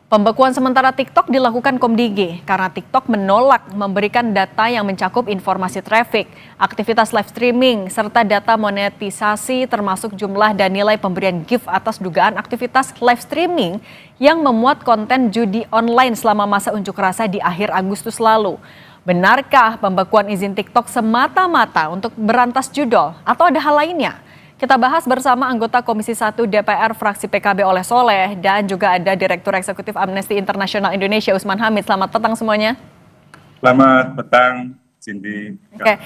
Pembekuan sementara TikTok dilakukan Komdigi karena TikTok menolak memberikan data yang mencakup informasi traffic, aktivitas live streaming, serta data monetisasi termasuk jumlah dan nilai pemberian gift atas dugaan aktivitas live streaming yang memuat konten judi online selama masa unjuk rasa di akhir Agustus lalu. Benarkah pembekuan izin TikTok semata-mata untuk berantas judol atau ada hal lainnya? Kita bahas bersama anggota Komisi 1 DPR fraksi PKB Oleh Soleh dan juga ada Direktur Eksekutif Amnesty International Indonesia Usman Hamid. Selamat petang semuanya. Selamat petang, Cindy. Oke,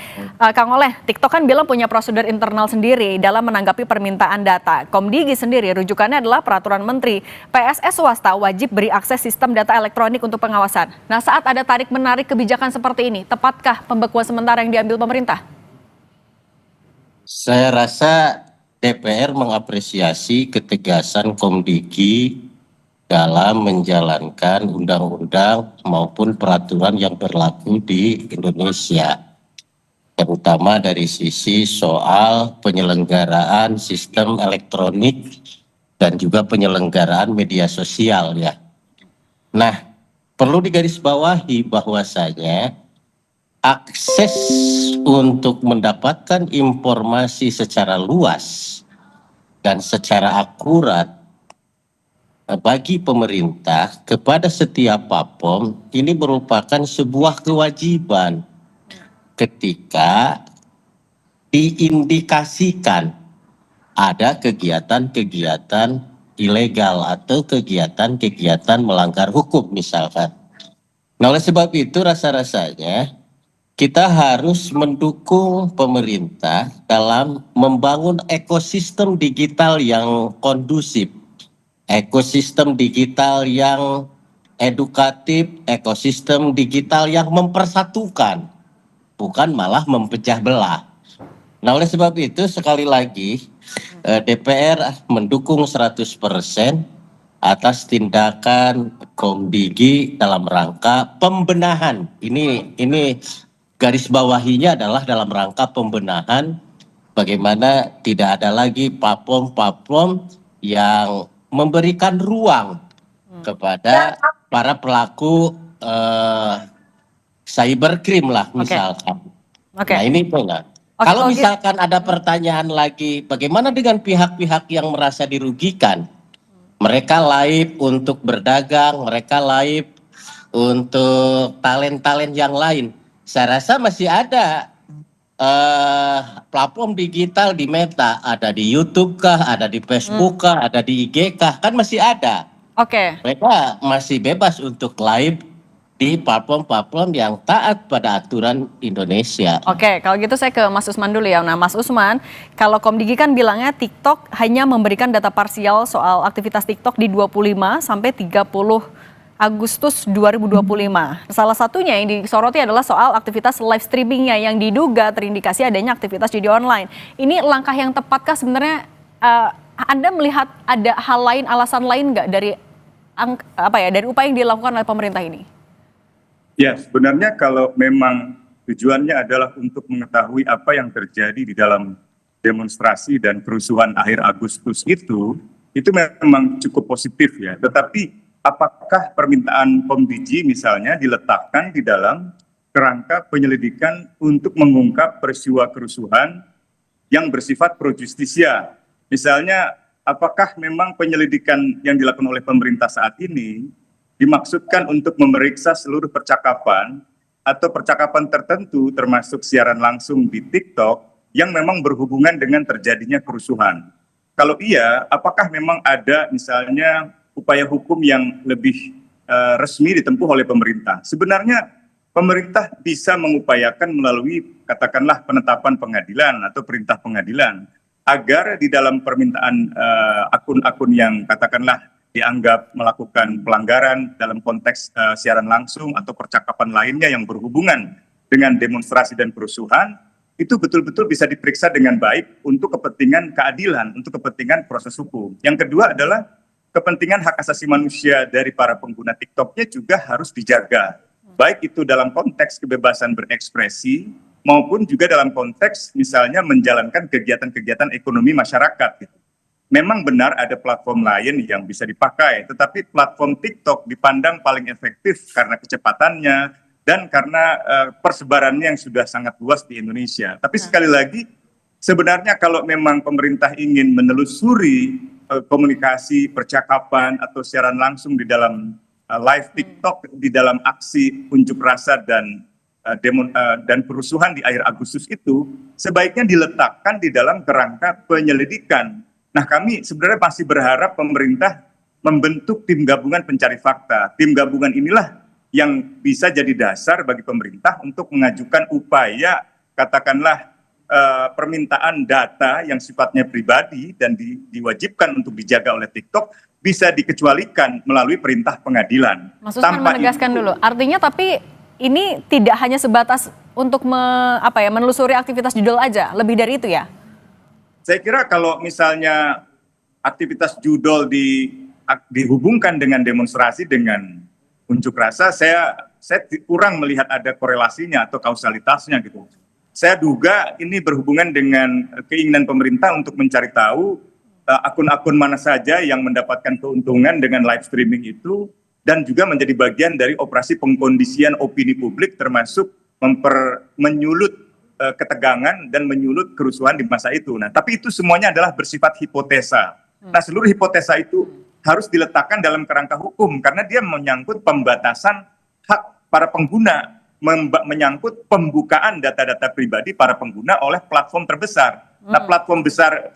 Kang Oleh, TikTok kan bilang punya prosedur internal sendiri dalam menanggapi permintaan data. Komdigi sendiri rujukannya adalah peraturan menteri. PSS swasta wajib beri akses sistem data elektronik untuk pengawasan. Nah, saat ada tarik-menarik kebijakan seperti ini, tepatkah pembekuan sementara yang diambil pemerintah? Saya rasa DPR mengapresiasi ketegasan Komdigi dalam menjalankan undang-undang maupun peraturan yang berlaku di Indonesia, terutama dari sisi soal penyelenggaraan sistem elektronik dan juga penyelenggaraan media sosial ya. Nah, perlu digarisbawahi bahwasanya akses untuk mendapatkan informasi secara luas dan secara akurat bagi pemerintah kepada setiap platform ini merupakan sebuah kewajiban ketika diindikasikan ada kegiatan-kegiatan ilegal atau kegiatan-kegiatan melanggar hukum misalkan. Nah, oleh sebab itu rasa-rasanya kita harus mendukung pemerintah dalam membangun ekosistem digital yang kondusif, ekosistem digital yang edukatif, ekosistem digital yang mempersatukan, bukan malah mempecah belah. Nah, oleh sebab itu sekali lagi DPR mendukung 100% atas tindakan Komdigi dalam rangka pembenahan. Ini garis bawahinya adalah dalam rangka pembenahan bagaimana tidak ada lagi platform-platform yang memberikan ruang kepada para pelaku cybercrime lah misalkan. Nah ini enggak. Kalau misalkan ada pertanyaan lagi, bagaimana dengan pihak-pihak yang merasa dirugikan? Mereka live untuk berdagang, mereka live untuk talent-talent yang lain. Saya rasa masih ada platform digital di Meta, ada di YouTube kah, ada di Facebook kah, ada di IG kah, kan masih ada. Mereka masih bebas untuk live di platform-platform yang taat pada aturan Indonesia. Oke, kalau gitu saya ke Mas Usman dulu ya. Nah, Mas Usman, kalau Komdigi kan bilangnya TikTok hanya memberikan data parsial soal aktivitas TikTok di 25 sampai 30 Agustus 2025. Salah satunya yang disoroti adalah soal aktivitas live streamingnya yang diduga terindikasi adanya aktivitas judi online. Ini langkah yang tepatkah sebenarnya? Anda melihat ada hal lain, alasan lain nggak dari dari upaya yang dilakukan oleh pemerintah ini? Ya, sebenarnya kalau memang tujuannya adalah untuk mengetahui apa yang terjadi di dalam demonstrasi dan kerusuhan akhir Agustus itu memang cukup positif ya. Tetapi apakah permintaan Komdigi misalnya diletakkan di dalam kerangka penyelidikan untuk mengungkap peristiwa kerusuhan yang bersifat pro justisia? Misalnya, apakah memang penyelidikan yang dilakukan oleh pemerintah saat ini dimaksudkan untuk memeriksa seluruh percakapan atau percakapan tertentu termasuk siaran langsung di TikTok yang memang berhubungan dengan terjadinya kerusuhan? Kalau iya, apakah memang ada misalnya upaya hukum yang lebih resmi ditempuh oleh pemerintah? Sebenarnya pemerintah bisa mengupayakan melalui katakanlah penetapan pengadilan atau perintah pengadilan agar di dalam permintaan akun-akun yang katakanlah dianggap melakukan pelanggaran dalam konteks siaran langsung atau percakapan lainnya yang berhubungan dengan demonstrasi dan kerusuhan, itu betul-betul bisa diperiksa dengan baik untuk kepentingan keadilan, untuk kepentingan proses hukum. Yang kedua adalah kepentingan hak asasi manusia dari para pengguna TikToknya juga harus dijaga. Baik itu dalam konteks kebebasan berekspresi maupun juga dalam konteks misalnya menjalankan kegiatan-kegiatan ekonomi masyarakat. Gitu. memang benar ada platform lain yang bisa dipakai, tetapi platform TikTok dipandang paling efektif karena kecepatannya dan karena persebarannya yang sudah sangat luas di Indonesia. Tapi sekali lagi, sebenarnya kalau memang pemerintah ingin menelusuri komunikasi, percakapan, atau siaran langsung di dalam live TikTok, di dalam aksi unjuk rasa dan kerusuhan di akhir Agustus itu, sebaiknya diletakkan di dalam kerangka penyelidikan. Nah, kami sebenarnya masih berharap pemerintah membentuk tim gabungan pencari fakta. Tim gabungan inilah yang bisa jadi dasar bagi pemerintah untuk mengajukan upaya, katakanlah permintaan data yang sifatnya pribadi dan diwajibkan untuk dijaga oleh TikTok bisa dikecualikan melalui perintah pengadilan. Mas Usman menegaskan dulu, artinya tapi ini tidak hanya sebatas untuk menelusuri aktivitas judul aja, lebih dari itu ya? Saya kira kalau misalnya aktivitas judul dihubungkan dengan demonstrasi, dengan unjuk rasa, saya kurang melihat ada korelasinya atau kausalitasnya gitu. Saya duga ini berhubungan dengan keinginan pemerintah untuk mencari tahu akun-akun mana saja yang mendapatkan keuntungan dengan live streaming itu, dan juga menjadi bagian dari operasi pengkondisian opini publik, termasuk menyulut ketegangan dan menyulut kerusuhan di masa itu. Nah, tapi itu semuanya adalah bersifat hipotesa. Nah, seluruh hipotesa itu harus diletakkan dalam kerangka hukum karena dia menyangkut pembatasan hak para pengguna, menyangkut pembukaan data-data pribadi para pengguna oleh platform terbesar. Nah, platform besar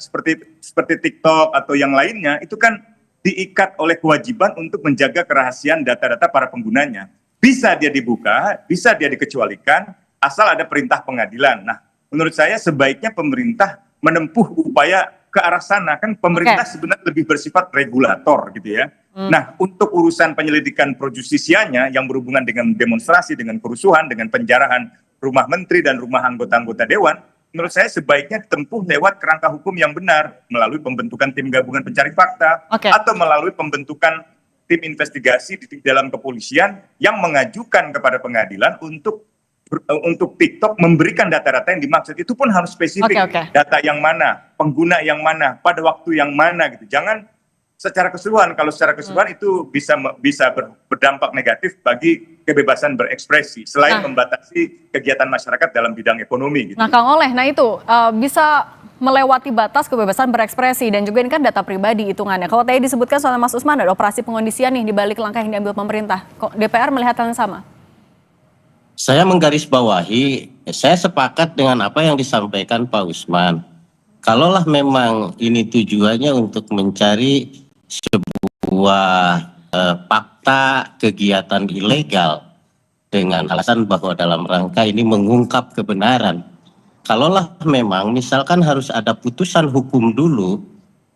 seperti TikTok atau yang lainnya itu kan diikat oleh kewajiban untuk menjaga kerahasiaan data-data para penggunanya. Bisa dia dibuka, bisa dia dikecualikan, asal ada perintah pengadilan. Nah, menurut saya sebaiknya pemerintah menempuh upaya ke arah sana. Kan pemerintah sebenarnya lebih bersifat regulator gitu ya. Nah, untuk urusan penyelidikan pro justisianya yang berhubungan dengan demonstrasi, dengan kerusuhan, dengan penjarahan rumah menteri dan rumah anggota-anggota dewan, menurut saya sebaiknya ditempuh lewat kerangka hukum yang benar, melalui pembentukan tim gabungan pencari fakta, atau melalui pembentukan tim investigasi di dalam kepolisian yang mengajukan kepada pengadilan untuk TikTok memberikan data-data yang dimaksud. Itu pun harus spesifik, data yang mana, pengguna yang mana, pada waktu yang mana gitu. Jangan secara keseluruhan. Kalau secara keseluruhan itu bisa berdampak negatif bagi kebebasan berekspresi selain membatasi kegiatan masyarakat dalam bidang ekonomi gitu. Nah, Kang Oleh, itu bisa melewati batas kebebasan berekspresi dan juga ini kan data pribadi hitungannya. Kalau tadi disebutkan soal Mas Usman ada operasi pengondisian nih di balik langkah yang diambil pemerintah. Kok DPR melihat hal yang sama? Saya menggarisbawahi, saya sepakat dengan apa yang disampaikan Pak Usman. Kalaulah memang ini tujuannya untuk mencari sebuah fakta kegiatan ilegal dengan alasan bahwa dalam rangka ini mengungkap kebenaran. Kalaulah memang misalkan harus ada putusan hukum dulu,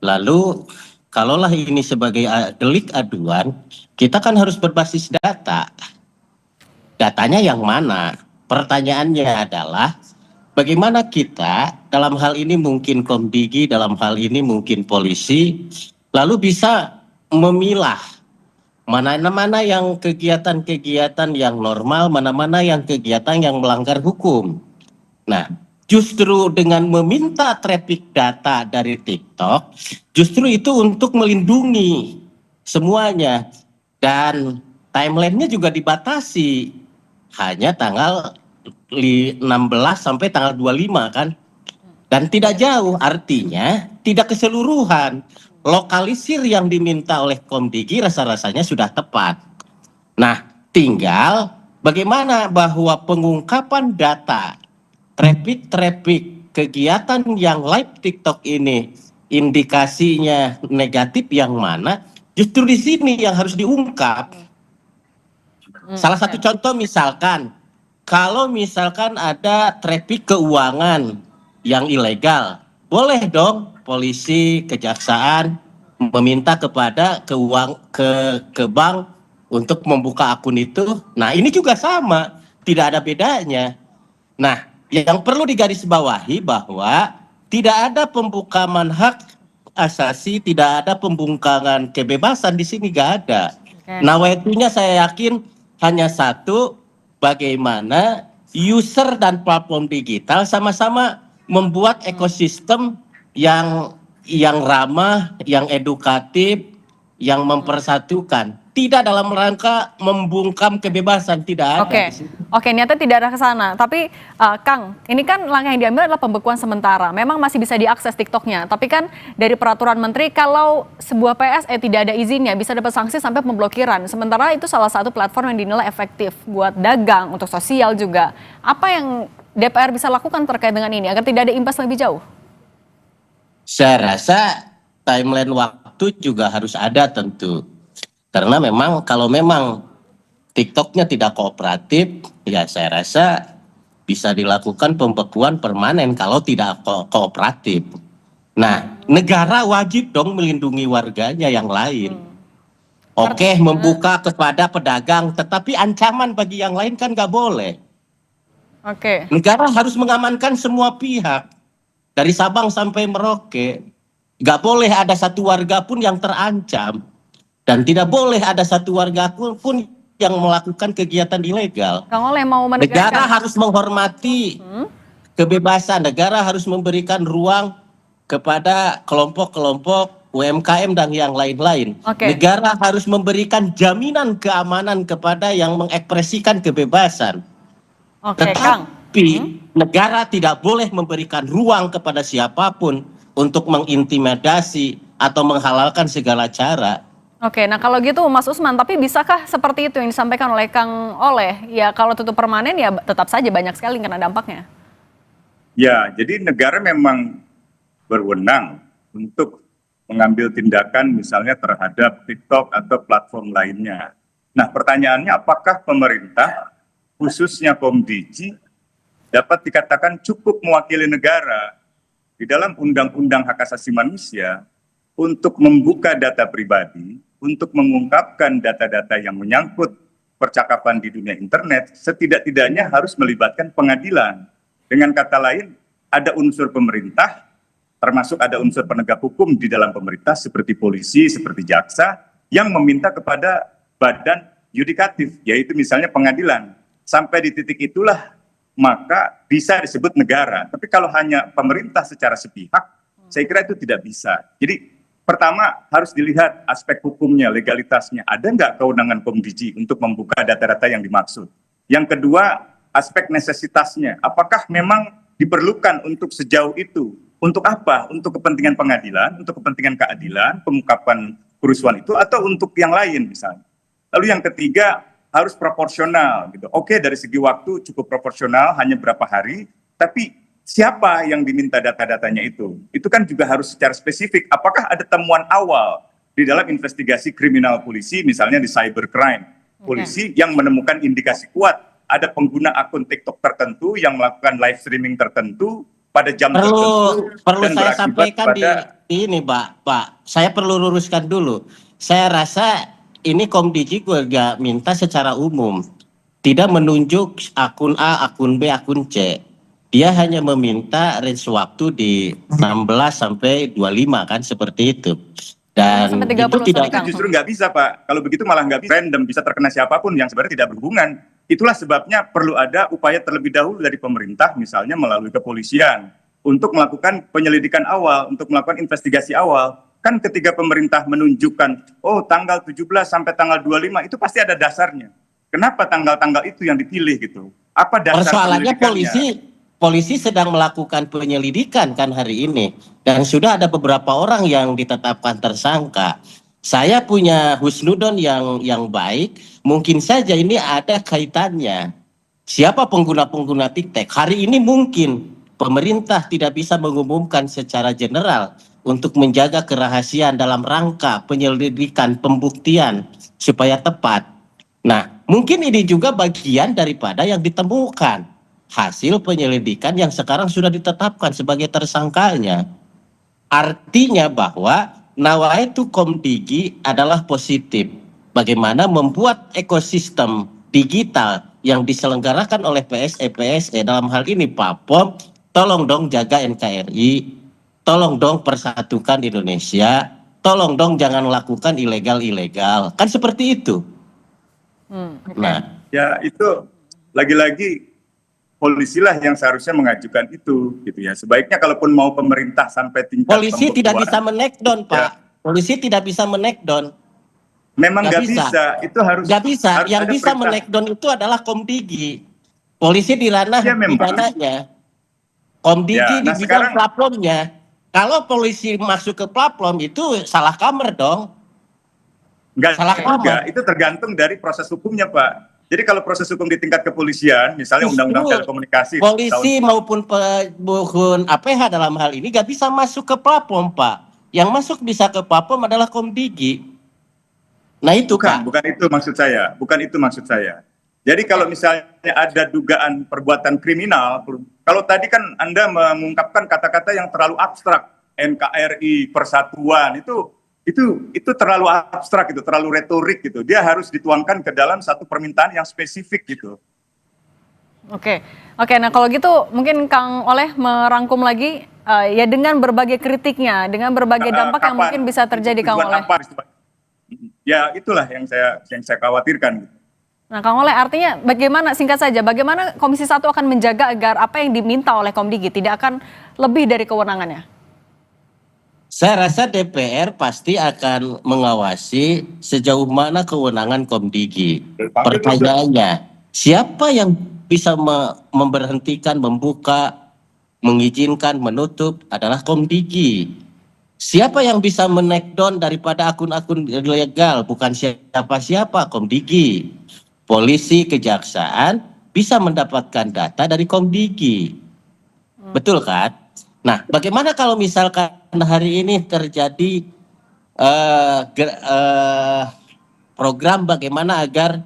lalu kalaulah ini sebagai delik aduan, kita kan harus berbasis data. Datanya yang mana? Pertanyaannya adalah bagaimana kita dalam hal ini mungkin Komdigi, dalam hal ini mungkin polisi, lalu bisa memilah mana-mana yang kegiatan-kegiatan yang normal, mana-mana yang kegiatan yang melanggar hukum. Nah, justru dengan meminta traffic data dari TikTok, justru itu untuk melindungi semuanya. Dan timeline-nya juga dibatasi. Hanya tanggal 16 sampai tanggal 25 kan. Dan tidak jauh, artinya tidak keseluruhan. Lokalisir yang diminta oleh Komdigi rasa-rasanya sudah tepat. Nah, tinggal bagaimana bahwa pengungkapan data traffic kegiatan yang live TikTok ini indikasinya negatif yang mana, justru di sini yang harus diungkap. Salah satu contoh misalkan, kalau misalkan ada traffic keuangan yang ilegal, boleh dong polisi, kejaksaan meminta kepada ke bank untuk membuka akun itu. Nah, ini juga sama, tidak ada bedanya. Nah, yang perlu digarisbawahi bahwa tidak ada pembukaan hak asasi, tidak ada pembungkaman kebebasan di sini, gak ada. Nawaitunya saya yakin hanya satu, bagaimana user dan platform digital sama-sama membuat ekosistem yang yang ramah, yang edukatif, yang mempersatukan. Tidak dalam rangka membungkam kebebasan, tidak ada. Oke, niatnya tidak ada ke sana. Tapi Kang, ini kan langkah yang diambil adalah pembekuan sementara. Memang masih bisa diakses TikToknya. Tapi kan dari peraturan menteri kalau sebuah PSE tidak ada izinnya bisa dapat sanksi sampai pemblokiran. Sementara itu salah satu platform yang dinilai efektif buat dagang, untuk sosial juga. Apa yang DPR bisa lakukan terkait dengan ini agar tidak ada imbas lebih jauh? Saya rasa timeline waktu juga harus ada tentu. Karena memang kalau memang TikToknya tidak kooperatif, ya saya rasa bisa dilakukan pembekuan permanen kalau tidak kooperatif. Nah, negara wajib dong melindungi warganya yang lain. Oke, membuka kepada pedagang, tetapi ancaman bagi yang lain kan nggak boleh. Negara harus mengamankan semua pihak, dari Sabang sampai Merauke. Nggak boleh ada satu warga pun yang terancam. Dan tidak boleh ada satu warga pun yang melakukan kegiatan ilegal. Kang Oleh mau menegaskan. Negara harus menghormati kebebasan. Negara harus memberikan ruang kepada kelompok-kelompok UMKM dan yang lain-lain. Negara harus memberikan jaminan keamanan kepada yang mengekspresikan kebebasan. Tetapi negara tidak boleh memberikan ruang kepada siapapun untuk mengintimidasi atau menghalalkan segala cara. Nah kalau gitu Mas Usman, tapi bisakah seperti itu yang disampaikan oleh Kang Oleh? Ya kalau tutup permanen ya tetap saja banyak sekali kena dampaknya. Ya, jadi negara memang berwenang untuk mengambil tindakan misalnya terhadap TikTok atau platform lainnya. Nah pertanyaannya apakah pemerintah, khususnya Komdigi, dapat dikatakan cukup mewakili negara di dalam Undang-Undang Hak Asasi Manusia untuk membuka data pribadi, untuk mengungkapkan data-data yang menyangkut percakapan di dunia internet, setidak-tidaknya harus melibatkan pengadilan. Dengan kata lain, ada unsur pemerintah, termasuk ada unsur penegak hukum di dalam pemerintah seperti polisi, seperti jaksa, yang meminta kepada badan yudikatif, yaitu misalnya pengadilan. Sampai di titik itulah maka bisa disebut negara. Tapi kalau hanya pemerintah secara sepihak, saya kira itu tidak bisa. Jadi pertama harus dilihat aspek hukumnya, legalitasnya. Ada nggak kewenangan Komdigi untuk membuka data-data yang dimaksud? Yang kedua, aspek necesitasnya. Apakah memang diperlukan untuk sejauh itu? Untuk apa? Untuk kepentingan pengadilan, untuk kepentingan keadilan, pengungkapan kerusuhan itu, atau untuk yang lain misalnya. Lalu yang ketiga, harus proporsional. Gitu. Oke, dari segi waktu cukup proporsional, hanya berapa hari, tapi siapa yang diminta data-datanya itu? Itu kan juga harus secara spesifik. Apakah ada temuan awal di dalam investigasi kriminal polisi, misalnya di cybercrime, polisi yang menemukan indikasi kuat, ada pengguna akun TikTok tertentu yang melakukan live streaming tertentu pada jam tertentu. Perlu saya sampaikan di ini, Pak. Saya perlu luruskan dulu. Saya rasa ini Komdigi juga minta secara umum, tidak menunjuk akun A, akun B, akun C. Dia hanya meminta range waktu di 16 sampai 25 kan seperti itu. Dan itu tidak justru nggak bisa Pak. Kalau begitu malah nggak bisa random, bisa terkena siapapun yang sebenarnya tidak berhubungan. Itulah sebabnya perlu ada upaya terlebih dahulu dari pemerintah, misalnya melalui kepolisian, untuk melakukan penyelidikan awal, untuk melakukan investigasi awal. Kan ketika pemerintah menunjukkan, oh tanggal 17 sampai tanggal 25 itu pasti ada dasarnya. Kenapa tanggal-tanggal itu yang dipilih gitu? Apa dasar persoalannya? Polisi sedang melakukan penyelidikan kan hari ini, dan sudah ada beberapa orang yang ditetapkan tersangka. Saya punya husnudon yang baik, mungkin saja ini ada kaitannya. Siapa pengguna-pengguna TikTok? Hari ini mungkin pemerintah tidak bisa mengumumkan secara general untuk menjaga kerahasiaan dalam rangka penyelidikan pembuktian supaya tepat. Nah, mungkin ini juga bagian daripada yang ditemukan hasil penyelidikan yang sekarang sudah ditetapkan sebagai tersangkanya. Artinya bahwa nawaitu Komdigi adalah positif. Bagaimana membuat ekosistem digital yang diselenggarakan oleh PSE dalam hal ini PAPOM, tolong dong jaga NKRI, tolong dong persatukan Indonesia, tolong dong jangan lakukan ilegal-ilegal. Kan seperti itu. Nah, ya itu lagi-lagi polisilah yang seharusnya mengajukan itu, gitu ya. Sebaiknya kalaupun mau pemerintah sampai tingkat polisi tidak bisa menekdown, Pak. Ya. Polisi tidak bisa menekdown. Memang nggak bisa. Itu harus. Nggak bisa. Harus Yang bisa perintah. menekdown itu adalah Komdigi. Polisi di ranah Ya, memang. pidananya. Komdigi Ya, di nah bidang sekarang- platformnya. Kalau polisi masuk ke platform itu salah kamar dong. Nggak Salah juga, kamar. itu tergantung dari proses hukumnya, Pak. Jadi kalau proses hukum di tingkat kepolisian, misalnya Justru Undang-Undang Telekomunikasi, polisi maupun pemohon APH dalam hal ini nggak bisa masuk ke platform, Pak. Yang masuk bisa ke platform adalah Komdigi. Nah itu, Pak. bukan itu maksud saya, bukan itu maksud saya. Jadi kalau misalnya ada dugaan perbuatan kriminal, kalau tadi kan Anda mengungkapkan kata-kata yang terlalu abstrak, NKRI, persatuan, itu terlalu abstrak, itu terlalu retorik gitu. Dia harus dituangkan ke dalam satu permintaan yang spesifik gitu. Oke, nah kalau gitu mungkin Kang Oleh merangkum lagi ya dengan berbagai kritiknya, dengan berbagai dampak yang mungkin bisa terjadi, Kang Oleh. Ya itulah yang saya khawatirkan. Nah, Kang Oleh, artinya bagaimana, singkat saja, bagaimana Komisi 1 akan menjaga agar apa yang diminta oleh Komdigi tidak akan lebih dari kewenangannya? Saya rasa DPR pasti akan mengawasi sejauh mana kewenangan Komdigi. Pertanyaannya, siapa yang bisa memberhentikan, membuka, mengizinkan, menutup adalah Komdigi. Siapa yang bisa menekdown daripada akun-akun ilegal? Bukan siapa-siapa, Komdigi. Polisi, kejaksaan bisa mendapatkan data dari Komdigi. Betul kan? Nah, bagaimana kalau misalkan hari ini terjadi program bagaimana agar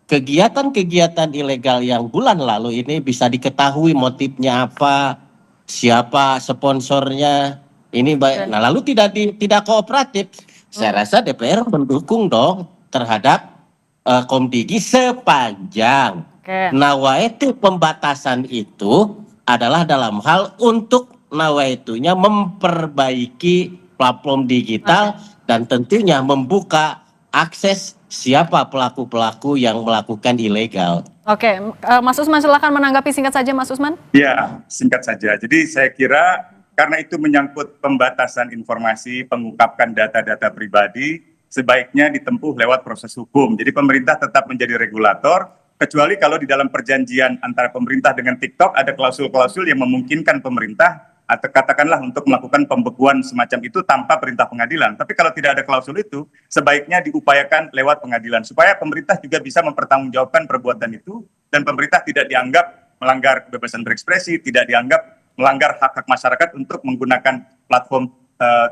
kegiatan-kegiatan ilegal yang bulan lalu ini bisa diketahui motifnya apa, siapa sponsornya, ini baik. Nah, lalu tidak kooperatif. Saya rasa DPR mendukung dong terhadap Komdigi sepanjang nawaitu pembatasan itu adalah dalam hal untuk nawaitunya memperbaiki platform digital dan tentunya membuka akses siapa pelaku-pelaku yang melakukan ilegal. Oke, Mas Usman silakan menanggapi singkat saja, Mas Usman. Ya, singkat saja. Jadi saya kira karena itu menyangkut pembatasan informasi, pengungkapkan data-data pribadi, sebaiknya ditempuh lewat proses hukum. Jadi pemerintah tetap menjadi regulator, kecuali kalau di dalam perjanjian antara pemerintah dengan TikTok ada klausul-klausul yang memungkinkan pemerintah atau katakanlah untuk melakukan pembekuan semacam itu tanpa perintah pengadilan. Tapi kalau tidak ada klausul itu, sebaiknya diupayakan lewat pengadilan supaya pemerintah juga bisa mempertanggungjawabkan perbuatan itu dan pemerintah tidak dianggap melanggar kebebasan berekspresi, tidak dianggap melanggar hak-hak masyarakat untuk menggunakan platform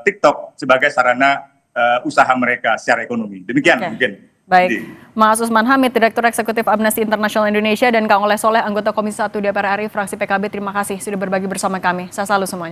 TikTok sebagai sarana usaha mereka secara ekonomi. Demikian mungkin. Baik, Mas Usman Hamid, Direktur Eksekutif Amnesty International Indonesia, dan Kang Oleh Soleh, anggota Komisi 1 DPR RI, fraksi PKB, terima kasih sudah berbagi bersama kami. Saya salut semuanya.